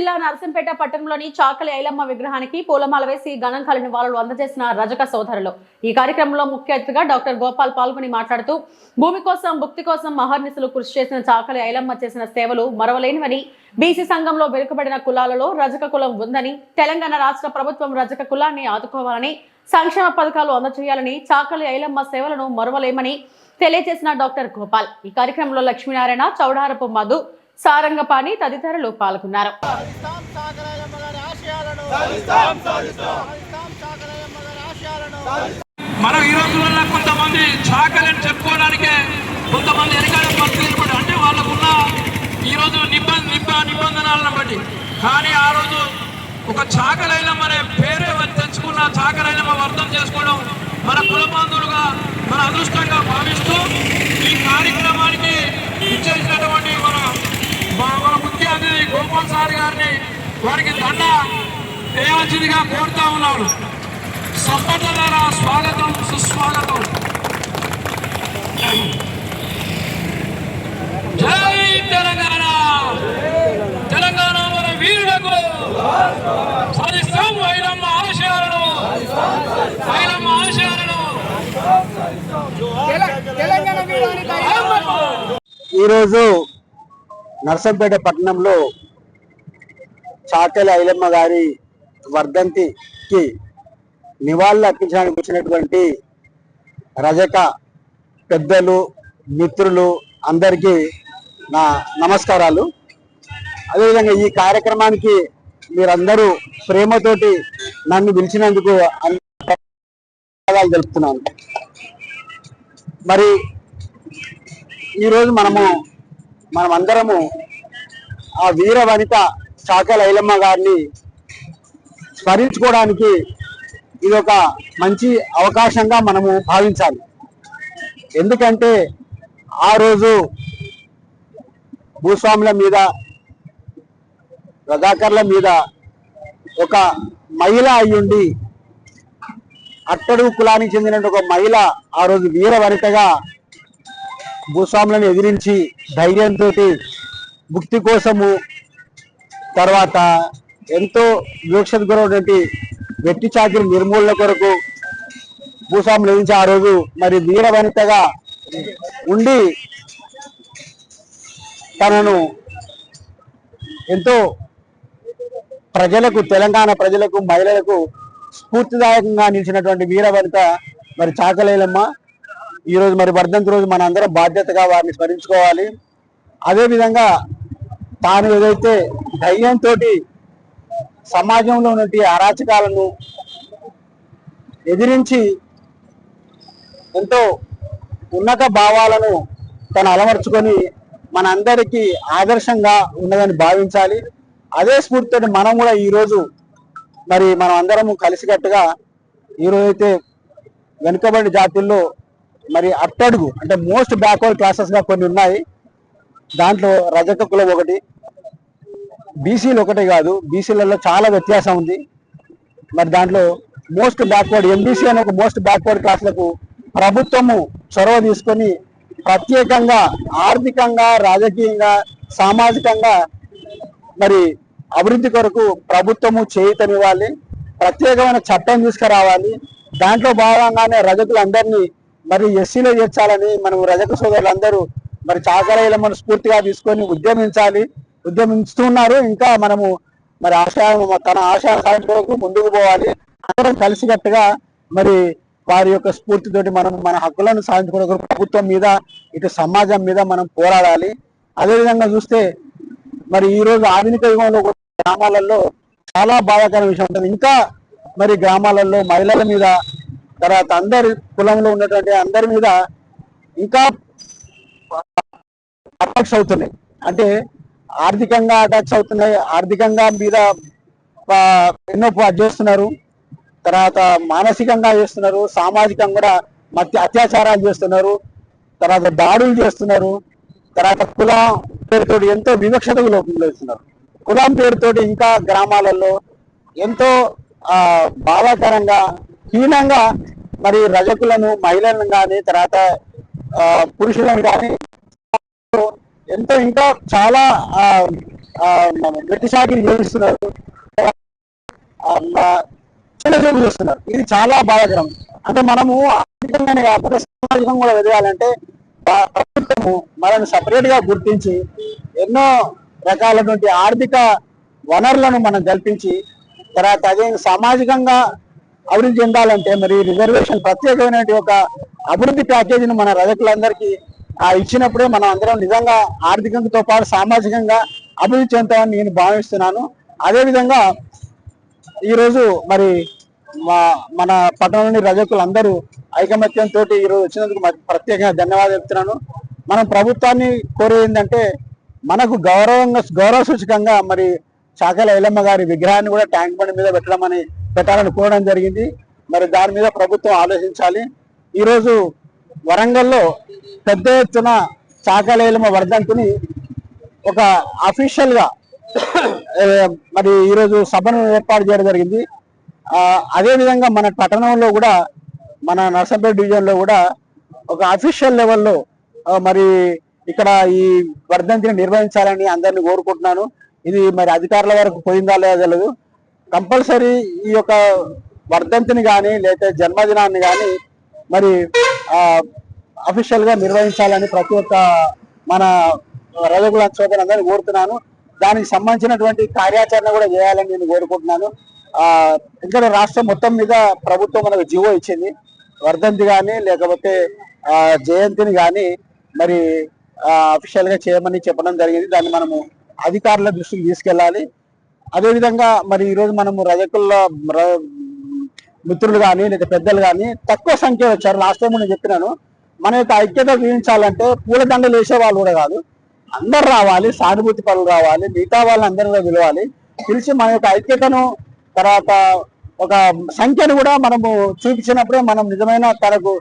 జిల్లా నర్సంపేట పట్టణంలోని చాకలి ఐలమ్మ విగ్రహానికి పూలమాల వేసి గణంకాల నివాళులు అందజేసిన రజక సోదరులు. ఈ కార్యక్రమంలో ముఖ్య అతిథిగా డాక్టర్ గోపాల్ పాల్గొని మాట్లాడుతూ భూమి కోసం భుక్తి కోసం మహర్నిశలు కృషి చేసిన చాకలి ఐలమ్మ చేసిన సేవలు మరవలేనివని, బీసీ సంఘంలో వెనుకబడిన కులాలలో రజక కులం ఉందని, తెలంగాణ రాష్ట్ర ప్రభుత్వం రజక కులాన్ని ఆదుకోవాలని, సంక్షేమ పథకాలు అందజేయాలని, చాకలి ఐలమ్మ సేవలను మరవలేమని తెలియజేసిన డాక్టర్ గోపాల్. ఈ కార్యక్రమంలో లక్ష్మీనారాయణ, చౌడారపు మధు, సారంగపాణి తదితరులు పాల్గొన్నారు. మనం ఈ రోజుల్లో కొంతమంది చాకలని చెప్పుకోవడానికే కొంతమంది వెనకాల పరిస్థితులు అంటే వాళ్ళకున్న ఈ రోజు నిబంధనలను బట్టి, కానీ ఆ రోజు ఒక చాకలైలమ్మ అనే పేరే తెచ్చుకున్న చాకలైలమ్మ అర్థం చేసుకోవడం మన కుల బంధువులుగా మన అదృష్టంగా భావిస్తూ ఈ కార్యక్రమానికి ఇచ్చేసినటువంటి మన ముఖ్య అతిథి గోపాల్ సార్ గారిని వారికి దండ వేయాల్సిందిగా కోరుతా ఉన్నారు. సప్పట్ల ద్వారా స్వాగతం, సుస్వాగతం. జై తెలంగాణ! తెలంగాణ మన వీరులకు సాధిస్తాం ఐలమ్మ ఆశయాలను, ఐలమ్మ ఆశయాలను. ఈరోజు నర్సంపేట పట్టణంలో చాకలి ఐలమ్మ గారి వర్ధంతికి నివాళులు అర్పించడానికి వచ్చినటువంటి రజక పెద్దలు, మిత్రులు అందరికీ నా నమస్కారాలు. అదేవిధంగా ఈ కార్యక్రమానికి మీరందరూ ప్రేమతోటి నన్ను పిలిచినందుకు ధన్యవాదాలు తెలుపుతున్నాను. మరి ఈరోజు మనమందరము ఆ వీర వనిత చాకలి ఐలమ్మ గారిని స్మరించుకోవడానికి ఇది ఒక మంచి అవకాశంగా మనము భావించాలి. ఎందుకంటే ఆ రోజు భూస్వాముల మీద, రజాకర్ల మీద ఒక మహిళ అయ్యుండి, అట్టడుగు కులానికి చెందిన ఒక మహిళ ఆ రోజు వీర వనితగా భూస్వాములను ఎదిరించి ధైర్యంతో భుక్తి కోసము, తర్వాత ఎంతో వివక్షత గురైనటువంటి వెట్టి చాకిరి నిర్మూలన కొరకు భూస్వాములు ఎదిరించి ఆ రోజు మరి వీర వనితగా ఉండి తనను ఎంతో ప్రజలకు, తెలంగాణ ప్రజలకు, మహిళలకు స్ఫూర్తిదాయకంగా నిలిచినటువంటి వీర వనిత మరి చాకలి ఐలమ్మ. ఈరోజు మరి వర్ధంతి రోజు మన అందరం బాధ్యతగా వారిని స్మరించుకోవాలి. అదేవిధంగా తాను ఏదైతే ధైర్యంతో సమాజంలో ఉన్నటువంటి అరాచకాలను ఎదిరించి ఎంతో ఉన్నత భావాలను తను అలవర్చుకొని మనందరికీ ఆదర్శంగా ఉన్నదని భావించాలి. అదే స్ఫూర్తితో మనం కూడా ఈరోజు మరి మనం అందరము కలిసికట్టుగా ఈరోజైతే వెనుకబడి జాతుల్లో మరి అట్టడుగు అంటే మోస్ట్ బ్యాక్వర్డ్ క్లాసెస్గా కొన్ని ఉన్నాయి. దాంట్లో రజక కులం ఒకటి, బీసీలు ఒకటే కాదు, బీసీలలో చాలా వ్యత్యాసం ఉంది. మరి దాంట్లో మోస్ట్ బ్యాక్వర్డ్ ఎంబీసీ అనే ఒక మోస్ట్ బ్యాక్వర్డ్ క్లాసులకు ప్రభుత్వము చొరవ తీసుకొని ప్రత్యేకంగా ఆర్థికంగా, రాజకీయంగా, సామాజికంగా మరి అభివృద్ధి కొరకు ప్రభుత్వము చేయూతనివ్వాలి, ప్రత్యేకమైన చట్టం తీసుకురావాలి. దాంట్లో భాగంగానే రజకులందరినీ మరి ఎస్సీలో చేర్చాలని మనం రజక సోదరులందరూ మరి చాకలి ఐలమ్మను స్ఫూర్తిగా తీసుకొని ఉద్యమిస్తున్నారు. ఇంకా మనము మరి తన ఆశయాల సాధించడానికి ముందుకు పోవాలి. అందరం కలిసికట్టుగా మరి వారి యొక్క స్ఫూర్తితోటి మనం మన హక్కులను సాధించుకునే ప్రభుత్వం మీద, ఇటు సమాజం మీద మనం పోరాడాలి. అదేవిధంగా చూస్తే మరి ఈరోజు ఆధునిక యుగంలో గ్రామాలలో చాలా బాధాకరమైన విషయం ఉంటుంది. ఇంకా మరి గ్రామాలలో మహిళల మీద, తర్వాత అందరి కులంలో ఉన్నటువంటి అందరి మీద ఇంకా అటాక్స్ అవుతున్నాయి. అంటే ఆర్థికంగా అటాక్స్ అవుతున్నాయి, ఆర్థికంగా మీద ఎన్నో చేస్తున్నారు, తర్వాత మానసికంగా చేస్తున్నారు, సామాజికంగా కూడా అత్యాచారాలు చేస్తున్నారు, తర్వాత దాడులు చేస్తున్నారు, తర్వాత కులం పేరుతోటి ఎంతో వివక్షతకు లోపడుతున్నారు. కులం పేరుతోటి ఇంకా గ్రామాలలో ఎంతో బాధాకరంగా, హీనంగా మరి రజకులను, మహిళలను కానీ, తర్వాత పురుషులను కానీ ఎంతో ఇంకా చాలా వెట్టి చేస్తున్నారు, చిన్న చూపు చూస్తున్నారు. ఇది చాలా బాధాకరం. అంటే మనము ఆర్థికంగానే కాకుండా సామాజికంగా కూడా ఎదగాలంటే ప్రభుత్వము మనల్ని సపరేట్ గా గుర్తించి ఎన్నో రకాలైనటువంటి ఆర్థిక వనరులను మనం కల్పించి తర్వాత అదే సామాజికంగా అభివృద్ధి చెందాలంటే మరి రిజర్వేషన్ ప్రత్యేకమైన ఒక అభివృద్ధి ప్యాకేజీని మన రజకులందరికీ ఇచ్చినప్పుడే మనం అందరం నిజంగా ఆర్థికంతో పాటు సామాజికంగా అభివృద్ధి చెందుతామని నేను భావిస్తున్నాను. అదేవిధంగా ఈరోజు మరి మన పట్టణంలోని రజకులందరూ ఐకమత్యంతో ఈరోజు వచ్చినందుకు ప్రత్యేకంగా ధన్యవాదాలు చెప్తున్నాను. మనం ప్రభుత్వాన్ని కోరేది ఏంటంటే మనకు గౌరవ సూచకంగా మరి చాకలి ఐలమ్మ గారి విగ్రహాన్ని కూడా ట్యాంక్ బండ్ మీద పెట్టాలని కోరడం జరిగింది. మరి దాని మీద ప్రభుత్వం ఆలోచించాలి. ఈరోజు వరంగల్లో పెద్ద ఎత్తున చాకలి ఐలమ్మ వర్ధంతిని ఒక అఫీషియల్ గా మరి ఈరోజు సభను ఏర్పాటు చేయడం జరిగింది. అదేవిధంగా మన పట్టణంలో కూడా మన నర్సంపేట డివిజన్ లో కూడా ఒక అఫీషియల్ లెవెల్లో మరి ఇక్కడ ఈ వర్ధంతిని నిర్వహించాలని అందరినీ కోరుకుంటున్నాను. ఇది మరి అధికారుల వరకు పోయిందా లేదా తెలియదు. కంపల్సరీ ఈ యొక్క వర్ధంతిని కానీ లేదా జన్మదినాన్ని కానీ మరి అఫీషియల్ గా నిర్వహించాలని ప్రతి ఒక్క మన రజకుల సోదరులందరినీ కోరుతున్నాను. దానికి సంబంధించినటువంటి కార్యాచరణ కూడా చేయాలని నేను కోరుకుంటున్నాను. ఇక్కడ రాష్ట్రం మొత్తం మీద ప్రభుత్వం మనకు జీవో ఇచ్చింది. వర్ధంతి కానీ లేకపోతే జయంతిని కానీ మరి అఫీషియల్ గా చేయమని చెప్పడం జరిగింది. దాన్ని మనము అధికారుల దృష్టికి తీసుకెళ్ళాలి. అదేవిధంగా మరి ఈరోజు మనము రజకుల మిత్రులు కానీ లేదా పెద్దలు కానీ తక్కువ సంఖ్య వచ్చారు. లాస్ట్ టైం నేను చెప్పినాను, మన యొక్క ఐక్యత చూపించాలంటే పూలదండలు వేసే వాళ్ళు కూడా కాదు, అందరు రావాలి, సానుభూతి పనులు రావాలి, మిగతా వాళ్ళని అందరూ కూడా పిలవాలి. పిలిచి మన యొక్క ఐక్యతను తర్వాత ఒక సంఖ్యను కూడా మనము చూపించినప్పుడే మనం నిజమైన తనకు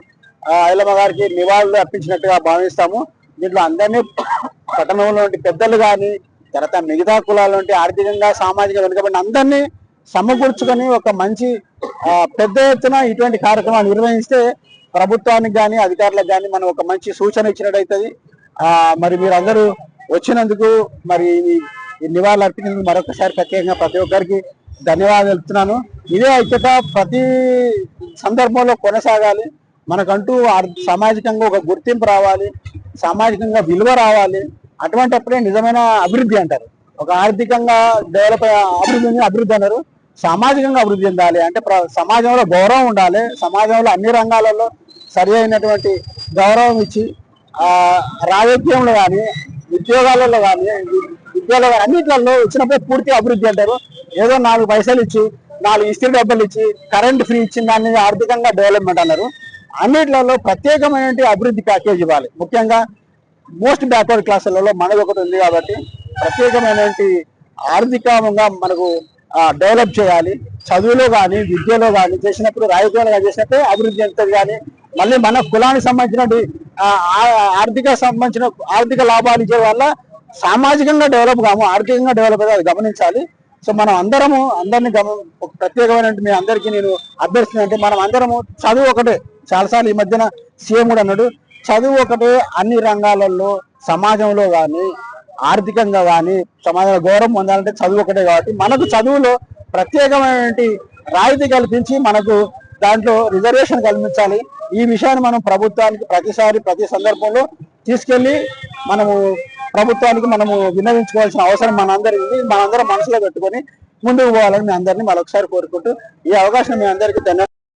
ఐలమ్మ గారికి నివాళులు అర్పించినట్టుగా భావిస్తాము. దీంట్లో అందరినీ పట్టణంలో పెద్దలు కానీ తర్వాత మిగతా కులాల ఆర్థికంగా సామాజికంగా వెనుకబడిన అందరినీ సమకూర్చుకొని ఒక మంచి పెద్ద ఎత్తున ఇటువంటి కార్యక్రమాలు నిర్వహిస్తే ప్రభుత్వానికి కానీ అధికారులకు కానీ మనం ఒక మంచి సూచన ఇచ్చినట్టయితుంది. మరి మీరందరూ వచ్చినందుకు మరి ఈ నివాళులు అర్పించినందుకు మరొకసారి ప్రత్యేకంగా ప్రతి ఒక్కరికి ధన్యవాదాలు తెలుపుతున్నాను. ఇదే ఐక్యత ప్రతి సందర్భంలో కొనసాగాలి. మనకంటూ సామాజికంగా ఒక గుర్తింపు రావాలి, సామాజికంగా విలువ రావాలి. అటువంటిప్పుడే నిజమైన అభివృద్ధి అంటారు. ఒక ఆర్థికంగా అభివృద్ధి అన్నారు, సామాజికంగా అభివృద్ధి చెందాలి అంటే సమాజంలో గౌరవం ఉండాలి. సమాజంలో అన్ని రంగాలలో సరి అయినటువంటి గౌరవం ఇచ్చి రాజకీయంలో కానీ ఉద్యోగాలలో కానీ విద్యలో కానీ అన్నిట్లలో వచ్చినప్పుడే పూర్తి అభివృద్ధి అంటారు. ఏదో 4 పైసలు ఇచ్చి 4 ఇస్త్రీ డబ్బులు ఇచ్చి కరెంట్ ఫ్రీ ఇచ్చిన దాన్ని ఆర్థికంగా డెవలప్మెంట్ అన్నారు. అన్నిట్లలో ప్రత్యేకమైన అభివృద్ధి ప్యాకేజ్ ఇవ్వాలి. ముఖ్యంగా మోస్ట్ బ్యాక్వర్డ్ క్లాసులలో మనది ఒకటి ఉంది కాబట్టి ప్రత్యేకమైన ఆర్థికంగా మనకు డెవలప్ చేయాలి. చదువులో కానీ విద్యలో కానీ చేసినప్పుడు రాజకీయంగా చేసినప్పుడు అభివృద్ధి చెందుతుంది. కానీ మళ్ళీ మన కులానికి సంబంధించిన ఆర్థిక లాభాలు ఇచ్చే వల్ల సామాజికంగా డెవలప్ కాము, ఆర్థికంగా డెవలప్ అది గమనించాలి. సో మనం అందరినీ ప్రత్యేకమైన మీ అందరికీ నేను అభ్యర్థిస్తుందంటే మనం అందరము చదువు ఒకటే. చాలాసార్లు ఈ మధ్యన సీఎం కూడా అన్నాడు, చదువు ఒకటే అన్ని రంగాలలో సమాజంలో కానీ ఆర్థికంగా కానీ సమాజంలో గౌరవం పొందాలంటే చదువు ఒకటే. కాబట్టి మనకు చదువులో ప్రత్యేకమైన రాయితీ కల్పించి మనకు దాంట్లో రిజర్వేషన్ కల్పించాలి. ఈ విషయాన్ని మనం ప్రభుత్వానికి ప్రతి సందర్భంలో తీసుకెళ్లి మనము ప్రభుత్వానికి మనము విన్నవించుకోవాల్సిన అవసరం మనందరం మనసులో పెట్టుకొని ముందుకు పోవాలని మీ అందరినీ మరొకసారి కోరుకుంటూ ఈ అవకాశం మీ అందరికీ ధన్యవాదాలు.